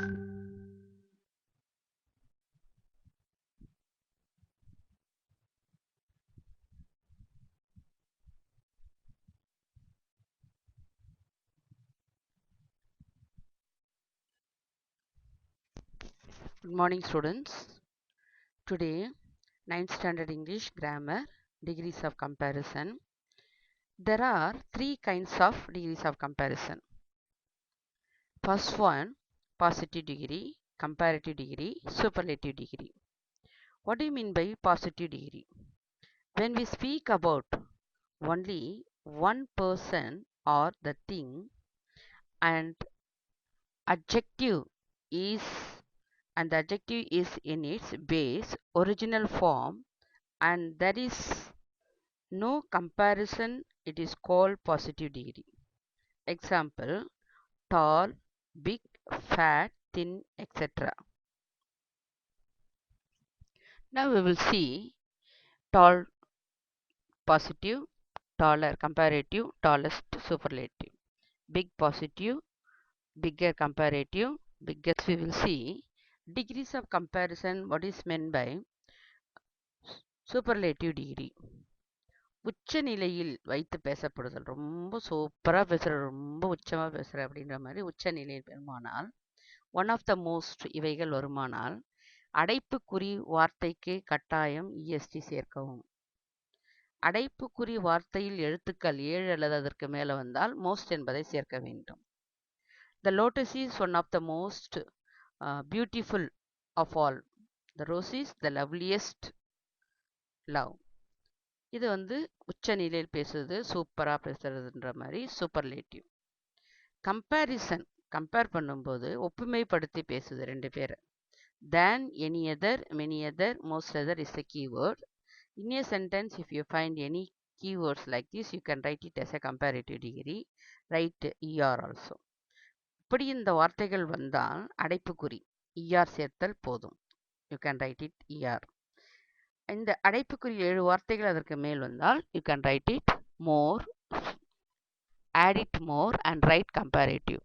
Good morning, students. Today, 9th standard English grammar, degrees of comparison. There are three kinds of degrees of comparison. First one, positive degree, comparative degree, superlative degree. What do you mean by positive degree? When we speak about only one person or the thing and adjective is and the adjective is in its base original form and there is no comparison, it is called positive degree. Example, tall, big, fat, thin, etc. Now we will see tall positive, taller comparative, tallest superlative. Big positive, bigger comparative, biggest. We will see degrees of comparison. What is meant by superlative degree? உச்ச நிலையில் வைத்து பேசப்படுதல். ரொம்ப சூப்பரா பேசுற, ரொம்ப உச்சமா பேசுற அப்படின்ற மாதிரி உச்ச நிலையில் பெருமானால் ஒன் ஆஃப் த மோஸ்ட் இவைகள் வருமானால் அடைப்புக்குறி வார்த்தைக்கு கட்டாயம் இஎஸ்டி சேர்க்கவும். அடைப்புக்குறி வார்த்தையில் எழுத்துக்கள் 7 அல்லது அதற்கு மேல வந்தால் மோஸ்ட் என்பதை சேர்க்க வேண்டும். The lotus is one of the most beautiful of all. The rose is the loveliest love. இது உச்ச நிலையில் பேசுறது, சூப்பரா பேசுறதுன்ற மாதிரி சூப்பர்லேட்டிவ். கம்பேரிசன், கம்பேர் பண்ணும்போது ஒப்புமைப்படுத்தி பேசுது ரெண்டு பேரை. Than, any other, many other, most other is the keyword. In a sentence, if you find any keywords like this, you can write it as a comparative degree. Write ER also. இப்படி இந்த வார்த்தைகள் வந்தால் அடைப்புக்குறி ER சேர்த்தல் போதும். You can write it ER. இந்த அடைப்புக்குறி 7 வார்த்தைகள் அதற்கு மேல் வந்தால் you can write it more, add it more and write comparative.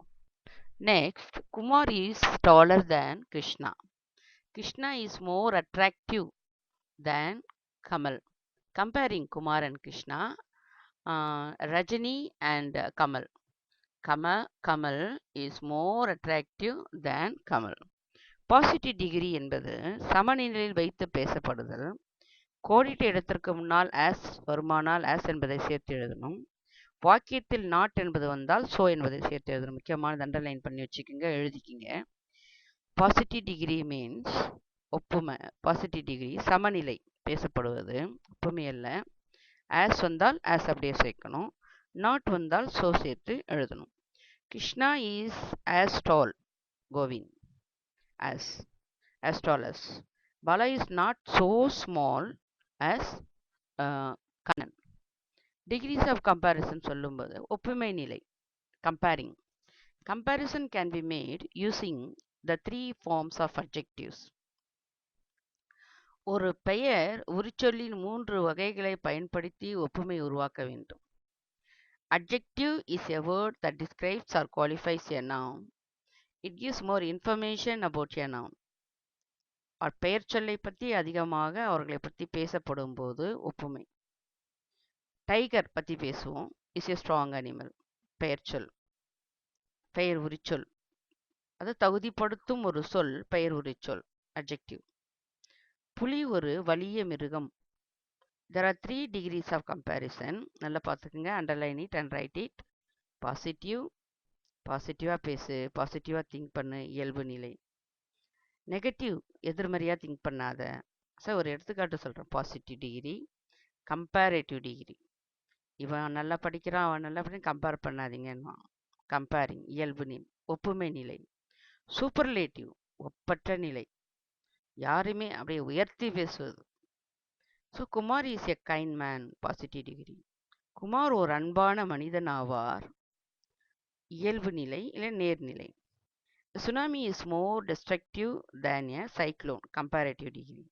Next, Kumar is taller than Krishna. Krishna is more attractive than Kamal. Comparing Kumar and Krishna, Rajani and Kamal. Kamal is more attractive than Kamal. Positive degree என்பது சமநிலையில் வைத்து பேசப்படுதல். கோடிட்ட இடத்திற்கு முன்னால் as வருமானால் as என்பதை சேர்த்து எழுதணும். வாக்கியத்தில் நாட் என்பது வந்தால் சோ என்பதை சேர்த்து எழுதணும். முக்கியமான அண்டர்லைன் பண்ணி வச்சுக்கோங்க, எழுதிக்கிங்க. பாசிட்டிவ் டிகிரி மீன்ஸ் ஒப்புமை. பாசிட்டிவ் டிகிரி சமநிலை பேசப்படுவது, ஒப்புமை அல்ல. ஆஸ் வந்தால் ஆஸ் அப்படியே சேர்க்கணும். நாட் வந்தால் சோ சேர்த்து எழுதணும். Krishna is as tall Govind. as tall as. Bala is not so small as Kannan. Degrees of comparison சொல்லும்போது ஒப்புமை நிலை, comparing. Comparison can be made using the 3 forms of adjectives. ஒரு பெயர் உரிச்சொல்லின் 3 வகைகளை பயன்படுத்தி ஒப்புமை உருவாக்க வேண்டும். Adjective is a word that describes or qualifies a noun. It gives more information about a noun. பெயர் சொல்லை பற்றி அதிகமாக அவர்களை பற்றி பேசப்படும் போது ஒப்புமை. டைகர் பற்றி பேசுவோம், இஸ் ஏ ஸ்ட்ராங் அனிமல். பெயர் சொல், பெயர் உரிச்சொல். அது தகுதிப்படுத்தும் ஒரு சொல், பெயர் உரிச்சொல், அட்ஜெக்டிவ். புலி ஒரு வலிய மிருகம். There are 3 degrees of comparison. நல்லா பார்த்துக்குங்க, underline it and right it. Positive, பாசிட்டிவாக பேசு, பாசிட்டிவாக திங்க் பண்ணு, இயல்பு நிலை. நெகட்டிவ், எதிர்மறையாக திங்க் பண்ணாத. சார் ஒரு எடுத்துக்காட்டு சொல்கிறேன். Positive degree, comparative degree. இவன் நல்லா படிக்கிறான், அவன் நல்லா படிக்க, கம்பேர் பண்ணாதீங்கன்னா. கம்பேரிங், இயல்பு நிலை, ஒப்புமை நிலை. சூப்பர்லேட்டிவ், ஒப்பற்ற நிலை, யாருமே அப்படியே உயர்த்தி பேசுவது. So Kumar is a kind man, positive degree. Kumar ஒரு அன்பான மனிதன் ஆவார், இயல்பு நிலை இல்லை நேர்நிலை. Tsunami is more destructive than a cyclone, comparative degree.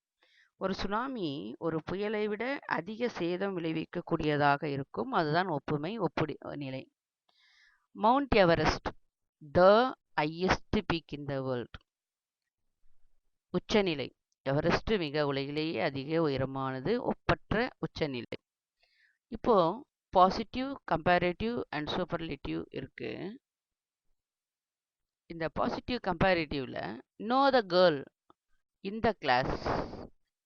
ஒரு சுனாமி ஒரு புயலை விட அதிக சேதம் விளைவிக்கக்கூடியதாக இருக்கும், அதுதான் ஒப்புமை, ஒப்புடி நிலை. Mount Everest, the highest peak in the world. உச்சநிலை. எவரெஸ்ட் மிக உலகிலேயே அதிக உயரமானது, ஒப்பற்ற உச்சநிலை. இப்போ பாசிட்டிவ், கம்பேரேட்டிவ் அண்ட் சூப்பர்லேட்டிவ் இருக்கு. இந்த பாசிட்டிவ் கம்பேரேட்டிவ்ல no the girl in the class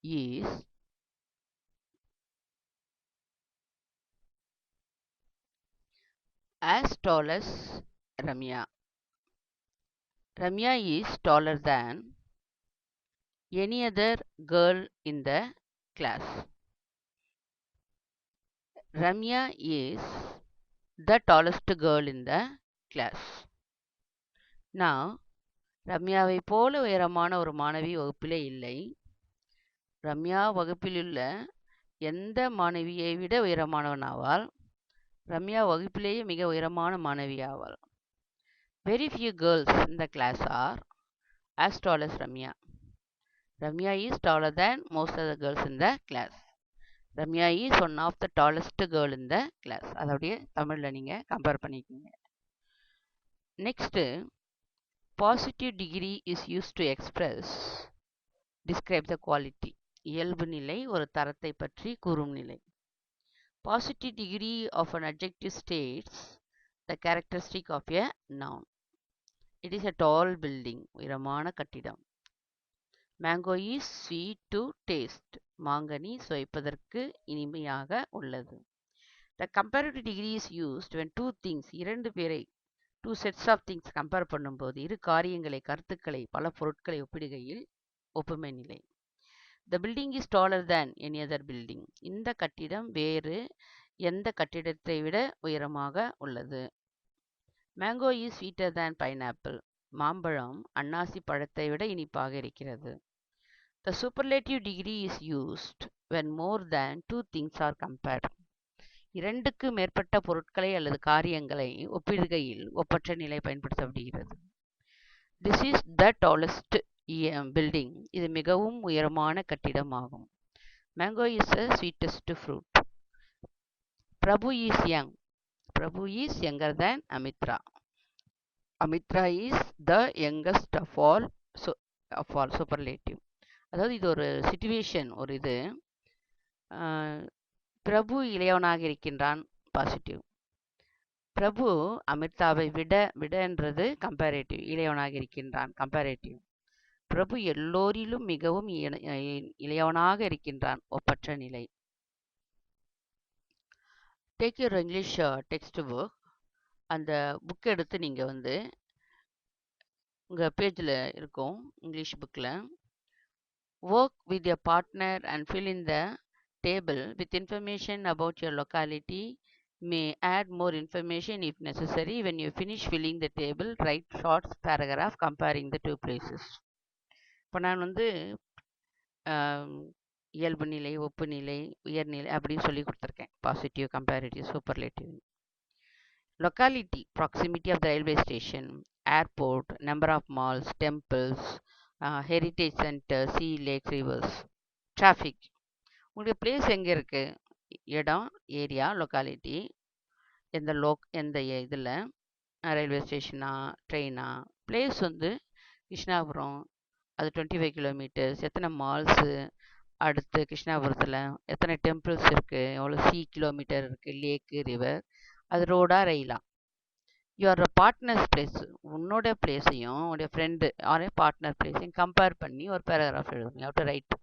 is as tall as Ramya. Ramya is taller than any other girl in the class. Ramya is the tallest girl in the class. Now, ரம்யாவை போல உயரமான ஒரு மாணவி வகுப்பிலே இல்லை. ரம்யா வகுப்பிலுள்ள எந்த மாணவியை விட உயரமானவன் ஆவாள். ரம்யா வகுப்பிலேயே மிக உயரமான மாணவி ஆவாள். Very few girls in the class are as tall as Ramya. Ramya is taller than most of the girls in the class. Ramya is one of the tallest girl in the class. அதோடைய தமிழில் நீங்கள் compare பண்ணிக்கோங்க. Next, positive degree is use to express describe the quality. இயல்பு நிலை ஒரு தரத்தை பற்றி கூறும் நிலை. Positive degree of an adjective states the characteristic of a noun. It is a tall building, உயரமான கட்டிடம். Mango is sweet to taste. மாங்கனி சுவைப்பதற்கு இனிமையாக உள்ளது. The comparative degree is used when two things, இரண்டு பேரை, two sets of things compare பண்ணும்போது, இரு காரியங்களை, கருத்துக்களை, பல பொருட்களை ஒப்பிடுகையில் ஒப்புமை நிலை. The building is taller than any other building. இந்த கட்டிடம் வேறு எந்த கட்டிடத்தை விட உயரமாக உள்ளது. Mango is sweeter than pineapple. மாம்பழம் அன்னாசி பழத்தை விட இனிப்பாக இருக்கிறது. The superlative degree is used when more than two things are compared. இரண்டுக்கு மேற்பட்ட பொருட்களை அல்லது காரியங்களை ஒப்பிடுகையில் ஒப்பற்ற நிலை பயன்படுத்தப்படுகிறது. This is the tallest building. இது மிகவும் உயரமான கட்டிடம் ஆகும். Mango is a sweetest fruit. Prabhu is young. Prabhu is younger than Amitra. Amitra is the youngest of all superlative. அதாவது இது ஒரு சிச்சுவேஷன், ஒரு இது. பிரபு இளையவனாக இருக்கின்றான், பாசிட்டிவ். பிரபு அமிர்தாவை விடன்றது கம்பேரேட்டிவ், இளையவனாக இருக்கின்றான், கம்பேரேட்டிவ். பிரபு எல்லோரிலும் மிகவும் இளையவனாக இருக்கின்றான், ஒப்பற்ற நிலை. Take your English textbook. அந்த புக் எடுத்து நீங்கள் உங்கள் பேஜில் இருக்கும் இங்கிலீஷ் புக்கில் work with your partner and fill in the table with information about your locality. May add more information if necessary. When you finish filling the table, write short paragraph comparing the two places. இப்போ நான் இயல்பு நிலை, ஒப்பு நிலை, உயர்நிலை அப்படின்னு சொல்லி கொடுத்துருக்கேன். Positive, comparative, superlative. Locality, proximity of the railway station, airport, number of malls, temples, heritage centre, sea, lake, rivers. Traffic, உங்களுடைய பிளேஸ் எங்கே இருக்குது, இடம், ஏரியா, லொக்காலிட்டி. எந்த இதில், ரயில்வே ஸ்டேஷனா, ட்ரெயினா. பிளேஸ் கிருஷ்ணாபுரம், அது 25 கிலோமீட்டர்ஸ். எத்தனை மால்ஸு அடுத்து கிருஷ்ணாபுரத்தில், எத்தனை டெம்பிள்ஸ் இருக்குது, எவ்வளோ சி கிலோமீட்டர் இருக்குது, லேக்கு, ரிவர், அது ரோடா, ரயிலா. யுவர் பார்ட்னர்ஸ் பிளேஸ், உன்னோட பிளேஸையும் உன்னுடைய ஃப்ரெண்டு ஆரே பார்ட்னர் பிளேஸையும் கம்பேர் பண்ணி ஒரு பேராகிராஃப் எழுதுங்க. You have to right.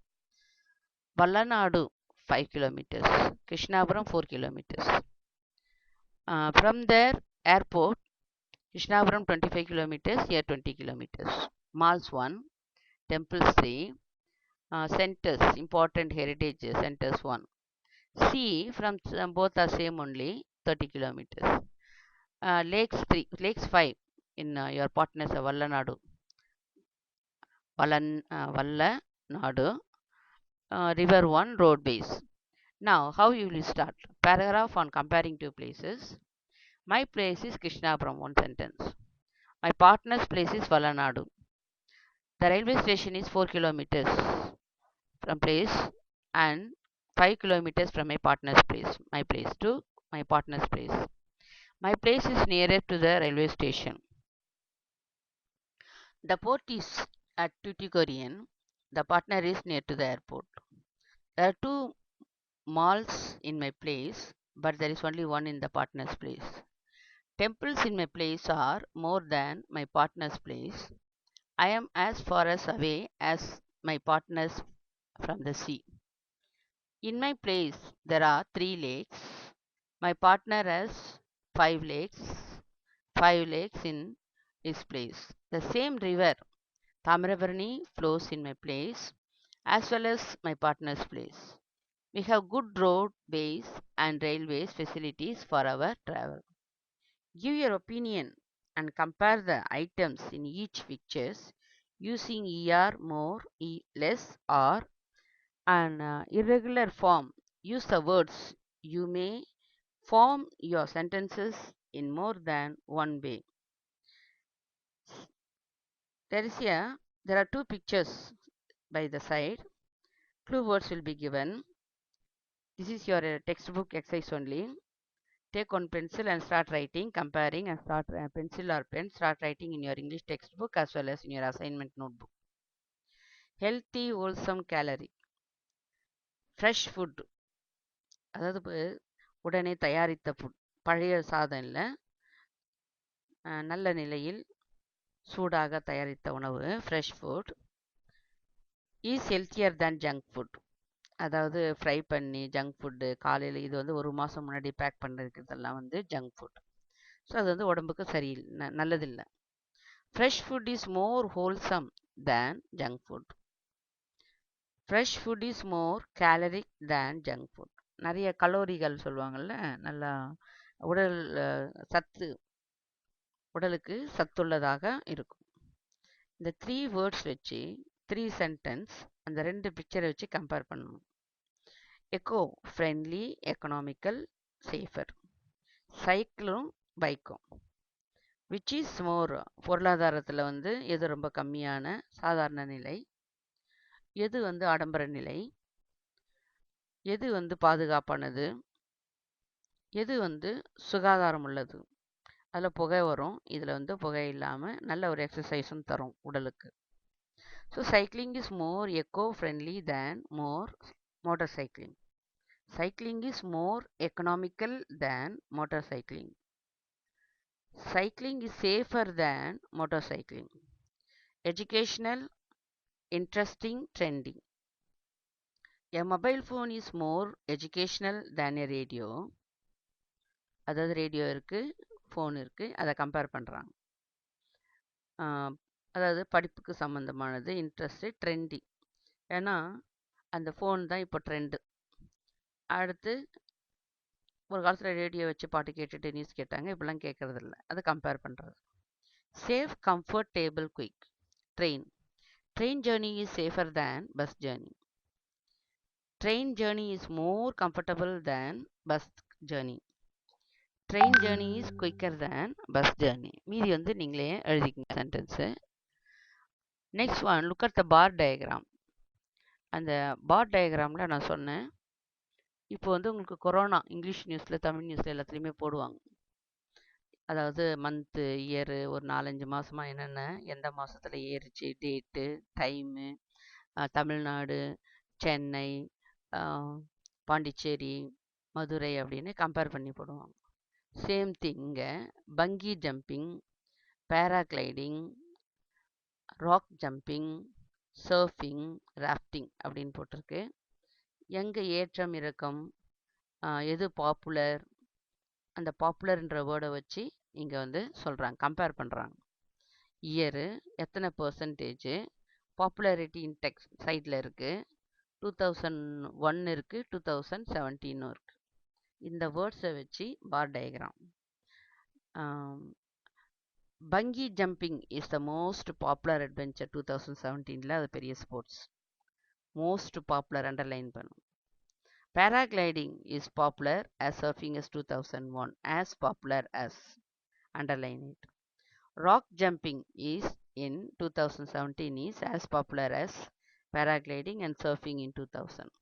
Vallanadu 5 kilometers, Krishnapuram 4 kilometers. From there, airport, Krishnapuram 25 kilometers, here 20 kilometers. Malls 1, temples 3, centers, important heritage centers 1. Sea, from both are same only, 30 kilometers. Lakes 5 in your partners Vallanadu. Vallanadu. River 1, road base. Now, how you will start? Paragraph on comparing two places. My place is Krishnapuram, one sentence. My partner's place is Vallanadu. The railway station is 4 kilometers from place and 5 kilometers from my partner's place. My place to my partner's place. My place is nearer to the railway station. The port is at Tuticorin. The partner is near to the airport. There are two malls in my place, but there is only one in the partner's place. Temples in my place are more than my partner's place. I am as far as away as my partner's from the sea. In my place, there are three lakes. My partner has five lakes in his place. The same river, Tamarabarani, flows in my place as well as my partner's place. We have good roadways and railways facilities for our travel. Give your opinion and compare the items in each pictures using ER more, less, or an irregular form. Use the words. You may form your sentences in more than one way. There is a there are two pictures by the side. Clue words will be given. This is your textbook exercise only. Take one pencil and start writing, comparing, and start pencil or pen. Start writing in your English textbook as well as in your assignment notebook. Healthy, wholesome calorie. Fresh food. அதாவது உடனே தயாரித்த food. பழைய சாதம் இல்லை, நல்ல நிலையில் சூடாக தயாரித்த உணவு. Fresh food is healthier than junk food. அதாவது ஃப்ரை பண்ணி ஜங்க் ஃபுட்டு காலையில் இது வந்து ஒரு மாதம் முன்னாடி பேக் பண்ணிருக்கிறதெல்லாம் வந்து ஜங்க் ஃபுட். ஸோ அது வந்து உடம்புக்கு சரியில்லை, நல்லதில்லை. Fresh food is more wholesome than junk food. Fresh food is more calorific than junk food. நிறைய கலோரிகள் சொல்லுவாங்கள்ல, நல்லா உடல் சத்து, உடலுக்கு சத்துள்ளதாக இருக்கும். இந்த 3 வேர்ட்ஸ் வச்சு 3 சென்டென்ஸ் அந்த 2 பிக்சரை வச்சு கம்பேர் பண்ணணும். Eco friendly, economical, safer. சைக்கிளும் பைக்கும். விச் இஸ் மோர், பொருளாதாரத்தில் வந்து எது ரொம்ப கம்மியான சாதாரண நிலை, எது வந்து ஆடம்பர நிலை, எது வந்து பாதுகாப்பானது, எது வந்து சுகாதாரம் உள்ளது. அதில் புகை வரும், இதில் வந்து புகை இல்லாமல் நல்ல ஒரு எக்ஸசைஸும் தரும் உடலுக்கு. So cycling is more echo friendly than motor cycling. Cycling is more economical than motorcycling. Cycling is safer than motorcycling. Educational, interesting, trending. A mobile phone is more educational than a radio. அதாவது radio இருக்குது, phone இருக்குது, அதை compare பண்ணுறாங்க. அதாவது படிப்புக்கு சம்மந்தமானது, interest, trending. ஏன்னா அந்த phone தான் இப்போ ட்ரெண்டு. அடுத்து ஒரு காலத்தில் ரேடியோ வச்சு பாட்டு கேட்டுட்டு நியூஸ் கேட்டாங்க, இப்படிலாம் கேட்கறதில்ல. அதை கம்பேர் பண்ணுறது. Safe, comfort, table, quick. Train. Train journey is safer than bus journey. Train journey is more comfortable than bus journey. Train journey is quicker than bus journey. மீதி வந்து நீங்களே எழுதிக்கங்க sentence. Next one, look at the bar diagram. அந்த bar டயக்ராமில் நான் சொன்னேன், இப்போ வந்து உங்களுக்கு கொரோனா இங்கிலீஷ் நியூஸில், தமிழ் நியூஸில் எல்லாத்துலேயுமே போடுவாங்க. அதாவது மந்த்து, இயரு, ஒரு 4-5 மாதமாக என்னென்ன எந்த மாதத்தில் ஏறிச்சு, டேட்டு, டைமு, தமிழ்நாடு, சென்னை, பாண்டிச்சேரி, மதுரை அப்படின்னு கம்பேர் பண்ணி போடுவாங்க. சேம் திங் இங்கே பங்கி jumping, paragliding, rock jumping, surfing, rafting அப்படின்னு போட்டிருக்கு. எங்கே ஏற்றம் இறக்கம், எது பாப்புலர், அந்த பாப்புலர்ன்ற வேர்டை வச்சு இங்கே வந்து சொல்கிறாங்க, கம்பேர் பண்ணுறாங்க. இயரு, எத்தனை பர்சன்டேஜ், பாப்புலாரிட்டி இன்டெக்ஸ் சைடில் இருக்குது, 2001 இருக்குது, 2017 இருக்குது. இந்த வேர்ட்ஸை வச்சு bar diagram. Bungee jumping is the most popular adventure 2017. அது பெரிய ஸ்போர்ட்ஸ், மோஸ்ட் பாப்புலர் அண்டர்லைன் பண்ணும். Paragliding is popular as surfing is 2001, as popular as, underline it. Rock jumping is in 2017 is as popular as paragliding and surfing in 2000.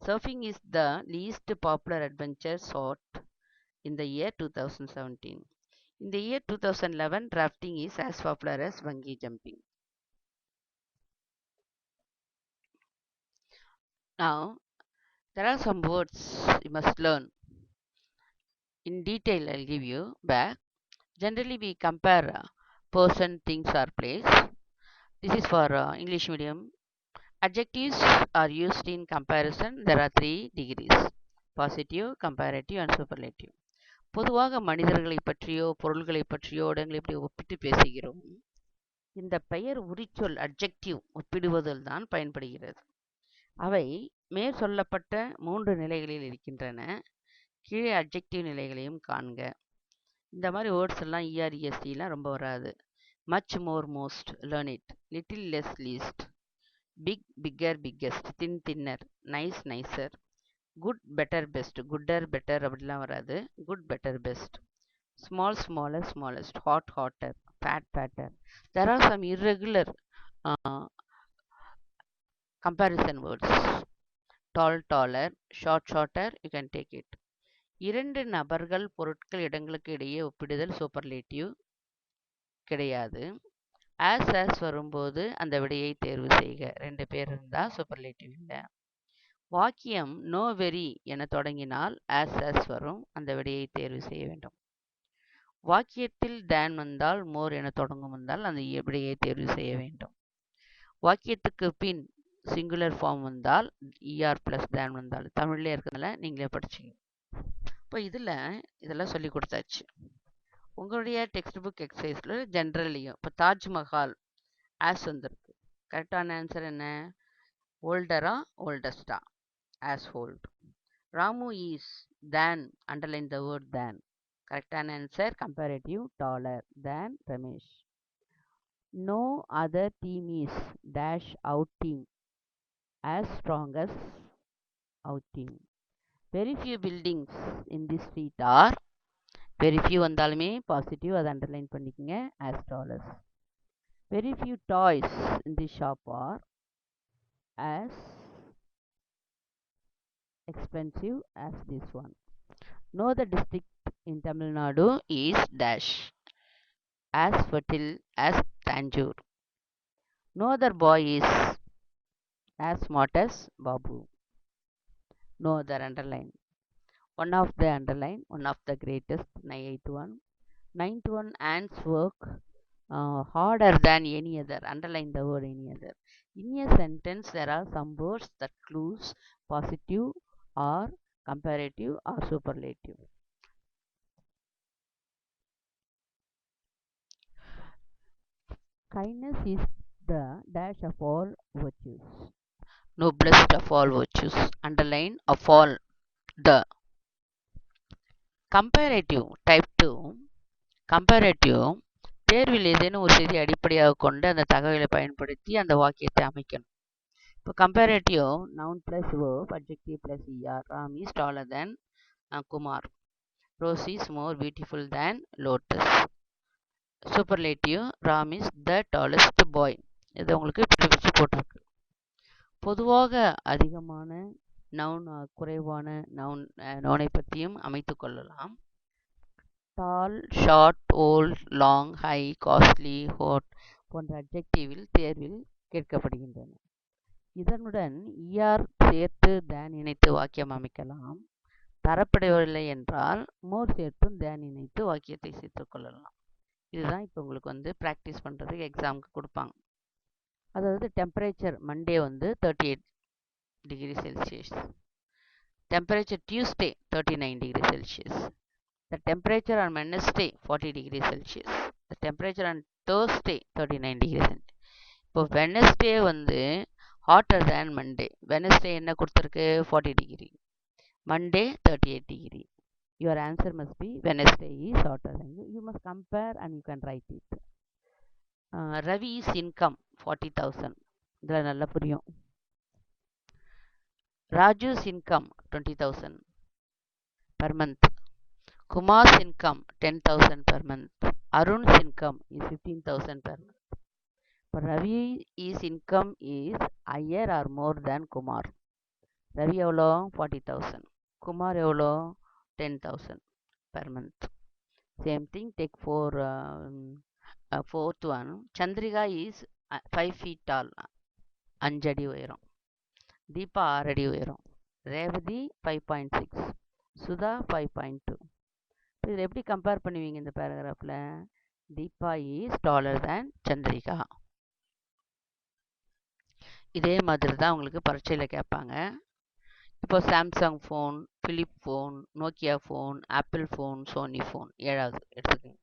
Surfing is the least popular adventure sport in the year 2017. In the year 2011, rafting is as popular as bungee jumping. Now, there are some words you must learn. In detail, I'll give you back. Generally, we compare person, things, or place. This is for English medium. Adjectives are used in comparison. There are 3 degrees: positive, comparative, and superlative. பொதுவாக மனிதர்களை பற்றியோ பொருள்களை பற்றியோ இடங்களை பற்றி ஒப்பிட்டு பேசுகிறோம். இந்த பெயர் உரிச்சொல் அட்ஜெக்டிவ் ஒப்பிடுவதில் தான் பயன்படுகிறது. அவை மேற் சொல்லப்பட்ட 3 நிலைகளில் இருக்கின்றன. கீழே அட்ஜெக்டிவ் நிலைகளையும் காண்க. இந்த மாதிரி வேர்ட்ஸ் எல்லாம் இஆர்இஎஸ்டிலாம் ரொம்ப வராது. Much, more, most, learn it. Little, less, least. Big, bigger, biggest. Thin, thinner. Nice, nicer. Good, better, best. Gooder, better அப்படிலாம் வராது. Good, better, best. Small, smaller, smallest. Hot, hotter. Fat, fatter. There are some irregular comparison words. Tall, taller. Short, shorter. You can take it. 2 நபர்கள், பொருட்கள், இடங்களுக்கு இடையே ஒப்பிடுதல் superlative கிடையாது. as வரும்போது அந்த விடையை தேர்வு செய்க. 2 பேர் இருந்தால் சூப்பர்லேட்டிவ் இல்லை. வாக்கியம் நோ வெரி என தொடங்கினால் as வரும். அந்த விடையை தேர்வு செய்ய வேண்டும். வாக்கியத்தில் தேன் வந்தால் மோர் என தொடங்கும் வந்தால் அந்த விடையை தேர்வு செய்ய வேண்டும். வாக்கியத்துக்கு பின் சிங்குலர் ஃபார்ம் வந்தால் இஆர் பிளஸ் தேன் வந்தால் தமிழ்லேயே இருக்கிறதுனால நீங்களே படிச்சிங்க. இப்போ இதெல்லாம் சொல்லி கொடுத்தாச்சு. உங்களுடைய டெக்ஸ்ட் புக் எக்ஸசைஸில் ஜென்ரல்லையும் இப்போ தாஜ்மஹால் ஆஸ் வந்திருக்கு. கரெக்டான ஆன்சர் என்ன? ஓல்டரா ஓல்டஸ்டா? As old. Ramu is than, underline the word than. கரெக்டான answer comparative, taller than Ramesh. No other team is dash out team as strong as out team. Very few buildings in this street are, very few வந்தாலுமே positive, அதை underline பண்ணிக்கங்க, as tall as. Very few toys in this shop are as expensive as this one. No, the district in Tamil Nadu is dash as fertile as Tanjore. No other boy is as smart as Babu. No other underline. One of the underline, one of the greatest, 8th one. 9th one, ants work harder than any other. Underline the word any other. In a sentence, there are some words that clues positive or comparative or superlative. Kindness is the dash of all virtues. Noblest of all virtues. Underline of all the. Comparative type 2. Comparative தேர்வில் ஏதேனும் ஒரு செய்தி அடிப்படையாக கொண்டு அந்த தகவலை பயன்படுத்தி அந்த வாக்கியத்தை அமைக்கணும். இப்போ comparative noun plus verb, adjective plus er. Ram is taller than Kumar. Rose is more beautiful than Lotus. Superlative, Ram is the tallest boy. இது உங்களுக்கு பிரிச்சு போட்டிருக்கு. பொதுவாக அதிகமான நவுன், குறைவான நவுனை பற்றியும் அமைத்து கொள்ளலாம். Tall, short, old, long, high, costly, hot போன்ற அட்ஜெக்டிவில் தேர்வில் கேட்கப்படுகின்றன. இதனுடன் இஆர் சேர்த்து தேன் இணைத்து வாக்கியம் அமைக்கலாம். தரப்படவில்லை என்றால் மோர் சேர்த்தும் தேன் இணைத்து வாக்கியத்தை சேர்த்துக் கொள்ளலாம். இதுதான் இப்போ உங்களுக்கு ப்ராக்டிஸ் பண்ணுறதுக்கு எக்ஸாமுக்கு கொடுப்பாங்க. அதாவது temperature Monday 38 degree Celsius. Temperature Tuesday 39 degree Celsius. The temperature on Wednesday 40 degrees Celsius. The temperature on Thursday 39 degrees Celsius. இப்போ Wednesday hotter than Monday. Wednesday என்ன கொடுத்துருக்கு? 40 degree. Monday 38 degree. Your answer must be Wednesday is hotter than you. You must compare and you can write it. Ravi's income 40,000. இதில் நல்லா புரியும். Raju's income 20,000 per month. Kumar's income 10,000 per month. Arun's income is 15,000 per month. But Ravi's income is higher or more than Kumar. Ravi எவ்வளோ? 40,000. Kumar எவ்வளோ? 10,000 per month. Same thing, take fourth one. Chandrika is 5 feet tall. 5 அடி உயரம். தீபா 6 அடி உயரம். ரேவதி 5.6. சுதா 5.2. இதில் எப்படி compare பண்ணுவீங்க இந்த பேராகிராஃபில்? Deepa is taller than Chandrika. இதே மாதிரி தான் உங்களுக்கு பரீட்சையில் கேட்பாங்க. இப்போ Samsung phone, Philip phone, Nokia phone, Apple phone, Sony phone 7வது எடுத்துக்கோங்க.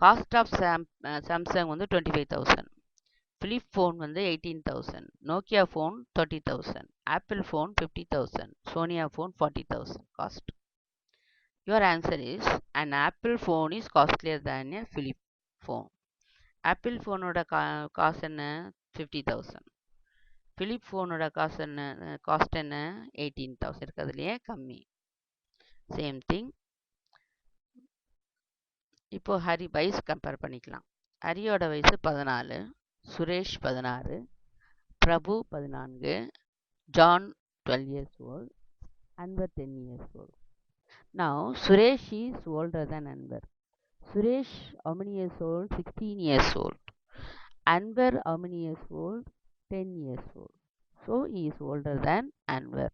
காஸ்ட் ஆஃப் சாம்சங் வந்து 25,000. பிலிப் ஃபோன் வந்து 18,000. Nokia phone 30,000. Apple phone 50,000. Sonia phone 40,000 cost. Your answer is an Apple phone is costlier than a Philip phone. Apple ஃபோனோட காசு என்ன? 50,000. Philip ஃபோனோட காசு என்ன? காஸ்ட் என்ன? 18,000. இருக்கிறதுலையே கம்மி. Same thing. இப்போ ஹரி வயசு கம்பேர் பண்ணிக்கலாம். ஹரியோட வயசு 14, சுரேஷ் 16, பிரபு 14, John 12 years old, Anwar 10 years old. Now Suresh is older than Anwar. Suresh how many years old? 16 years old. Anwar how many years old? 10 years old. So he is older than Anwar.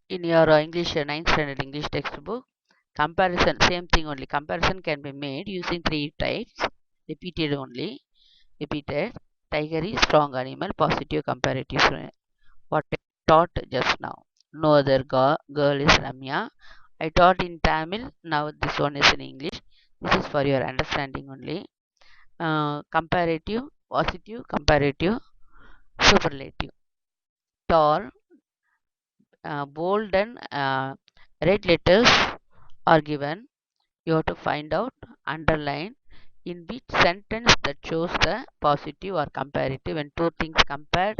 In your English 9th standard English textbook, comparison, same thing only. Comparison can be made using 3 types. Repeated only. Repeated. Tiger is strong animal. Positive comparative. What I taught just now. No other girl is Ramya. I taught in Tamil. Now this one is in English. This is for your understanding only. Comparative, positive, comparative, superlative. Tall, bold and red letters are given. You have to find out, underline in which sentence that shows the positive or comparative when two things compared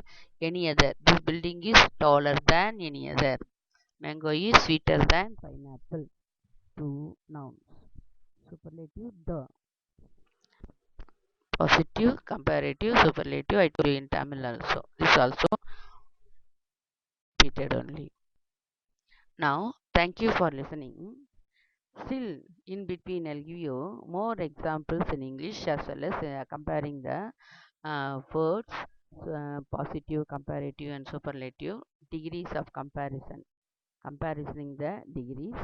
any other. This building is taller than any other. Mango is sweeter than pineapple. 2 nouns. Superlative, the. Positive, comparative, superlative. I told you in Tamil also. This also repeated only. Now, thank you for listening. Still, in between, I'll give you more examples in English as well as comparing the words, positive, comparative, and superlative, degrees of comparison. Comparing the degrees,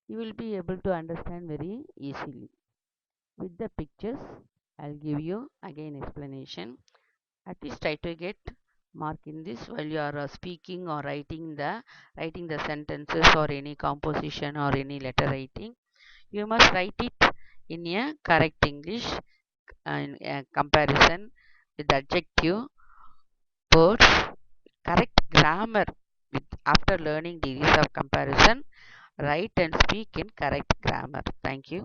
you will be able to understand very easily. With the pictures, I'll give you again explanation. At least try to get mark in this while you are speaking or writing the sentences or any composition or any letter writing. You must write it in a correct English and comparison with adjective, words, correct grammar. After learning degrees of comparison, write and speak in correct grammar. Thank you.